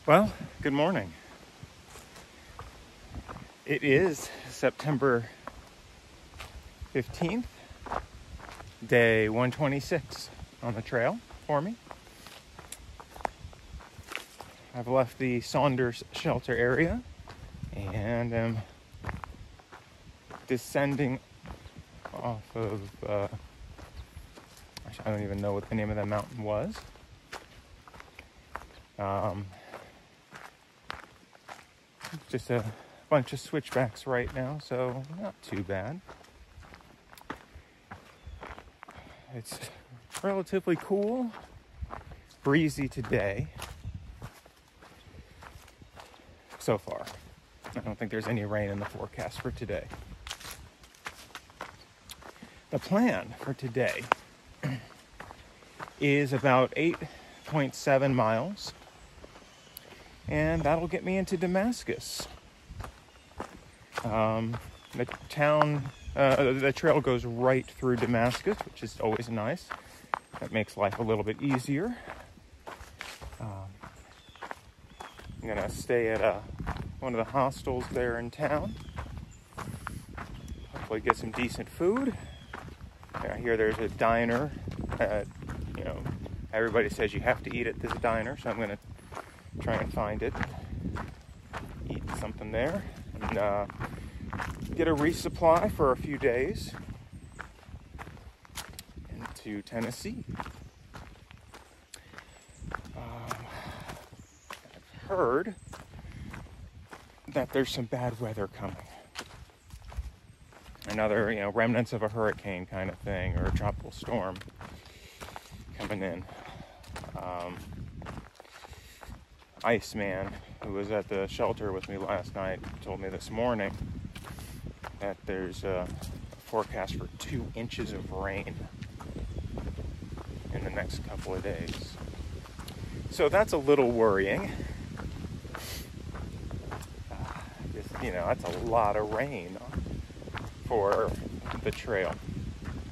Well, good morning. It is September 15th, day 126 on the trail for me. I've left the Saunders shelter area and am descending off of, I don't even know what the name of that mountain was. Just a bunch of switchbacks right now, so not too bad. It's relatively cool, breezy today so far. I don't think there's any rain in the forecast for today. The plan for today is about 8.7 miles. And that'll get me into Damascus. The trail goes right through Damascus, which is always nice. That makes life a little bit easier. I'm gonna stay at one of the hostels there in town. Hopefully get some decent food. I hear there's a diner. Everybody says you have to eat at this diner, so I'm gonna try and find it, eat something there, and get a resupply for a few days into Tennessee. I've heard that there's some bad weather coming. Another, remnants of a hurricane kind of thing, or a tropical storm coming in. Iceman, who was at the shelter with me last night, told me this morning that there's a forecast for 2 inches of rain in the next couple of days. So that's a little worrying. That's a lot of rain for the trail.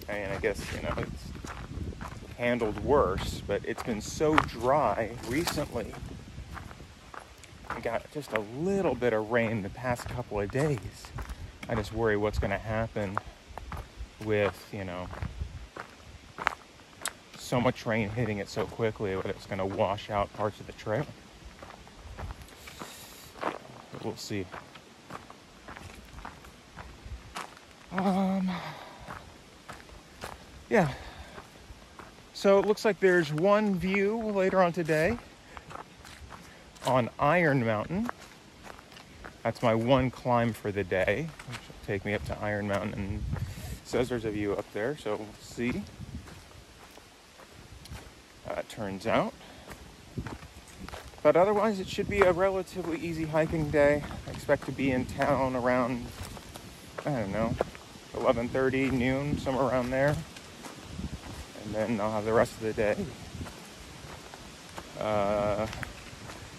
I guess, it's handled worse, but it's been so dry recently. I got just a little bit of rain the past couple of days. I just worry what's going to happen with, so much rain hitting it so quickly, whether it's going to wash out parts of the trail. But we'll see. Yeah. So it looks like there's one view later on today on Iron Mountain. That's my one climb for the day, which will take me up to Iron Mountain, and it says there's a view up there, so we'll see. It turns out. But otherwise, it should be a relatively easy hiking day. I expect to be in town around, 11:30, noon, somewhere around there. And then I'll have the rest of the day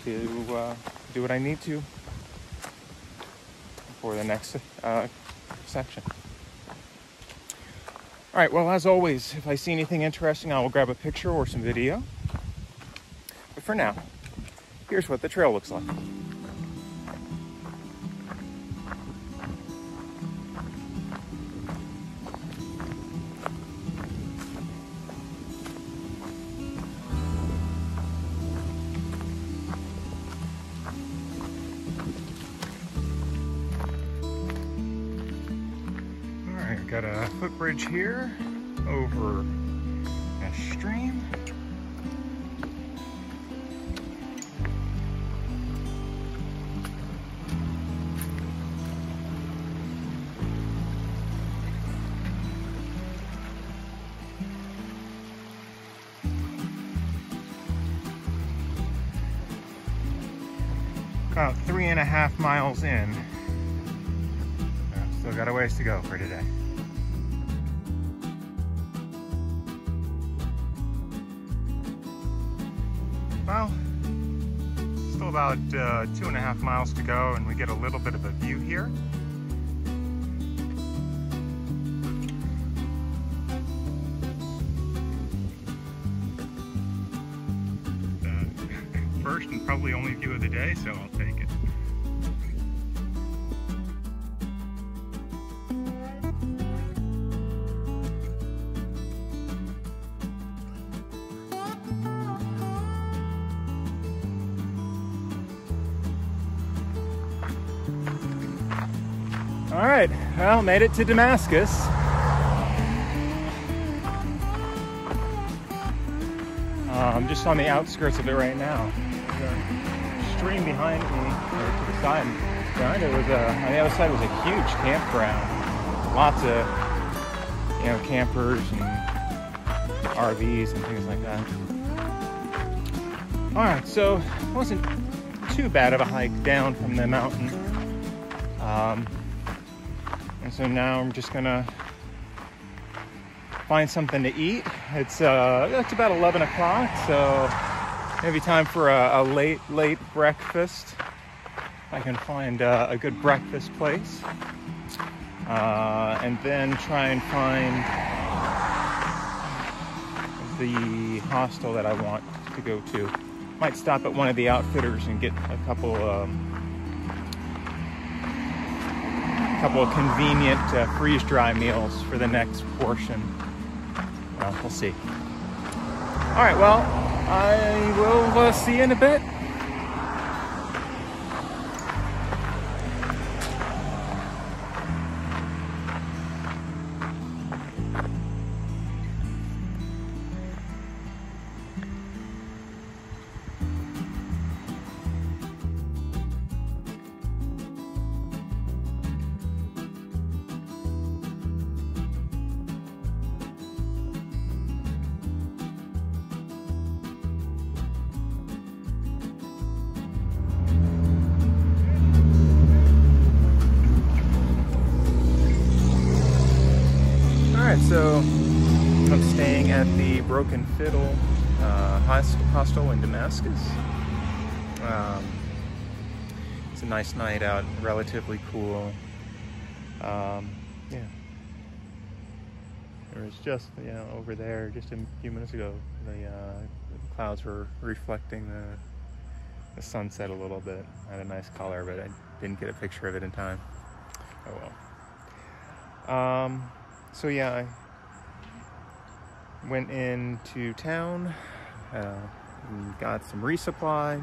to do what I need to for the next section. All right, well, as always, if I see anything interesting, I will grab a picture or some video. But for now, here's what the trail looks like. Got a footbridge here over a stream. About 3.5 miles in. Still got a ways to go for today. Well, still about 2.5 miles to go, and we get a little bit of a view here. first and probably only view of the day, so I'll take it. All right, well, made it to Damascus. I'm just on the outskirts of it right now. There's a stream behind me, or to the side. Behind it was on the other side was a huge campground. Lots of, you know, campers and RVs and things like that. All right, so it wasn't too bad of a hike down from the mountain. And so now I'm just gonna find something to eat. It's about 11 o'clock, so maybe time for a late breakfast. I can find a good breakfast place, and then try and find the hostel that I want to go to. Might stop at one of the outfitters and get a couple of convenient freeze-dry meals for the next portion. Well, we'll see. All right, well, I will see you in a bit. So I'm staying at the Broken Fiddle hostel in Damascus. It's a nice night out, relatively cool. Yeah, there was just, you know, over there just a few minutes ago, the clouds were reflecting the sunset a little bit. Had a nice color, but I didn't get a picture of it in time. Oh well. So yeah, I went into town, got some resupply,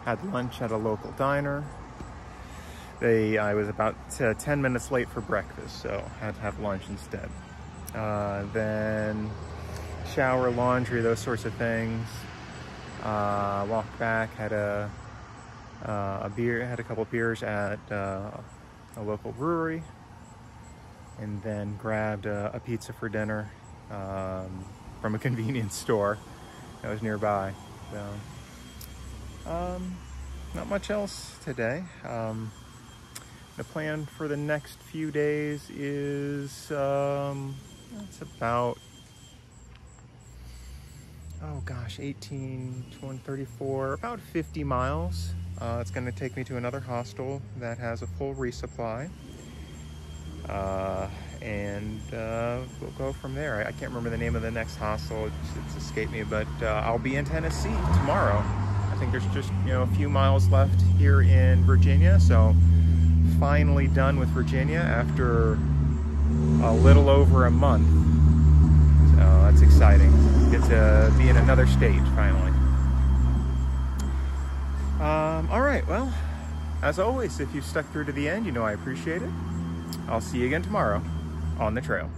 had lunch at a local diner. I was about 10 minutes late for breakfast, so had to have lunch instead. Then shower, laundry, those sorts of things. Walked back, had a beer, had a couple beers at a local brewery. And then grabbed a pizza for dinner from a convenience store that was nearby. So, not much else today. The plan for the next few days is it's about, oh gosh, 18, 20, 34, about 50 miles. It's going to take me to another hostel that has a full resupply. And we'll go from there. I can't remember the name of the next hostel, it's escaped me, but I'll be in Tennessee tomorrow. I think there's just, you know, a few miles left here in Virginia, so finally done with Virginia after a little over a month. So that's exciting. Get to be in another state finally. All right, well, as always, if you've stuck through to the end, you know I appreciate it. I'll see you again tomorrow on the trail.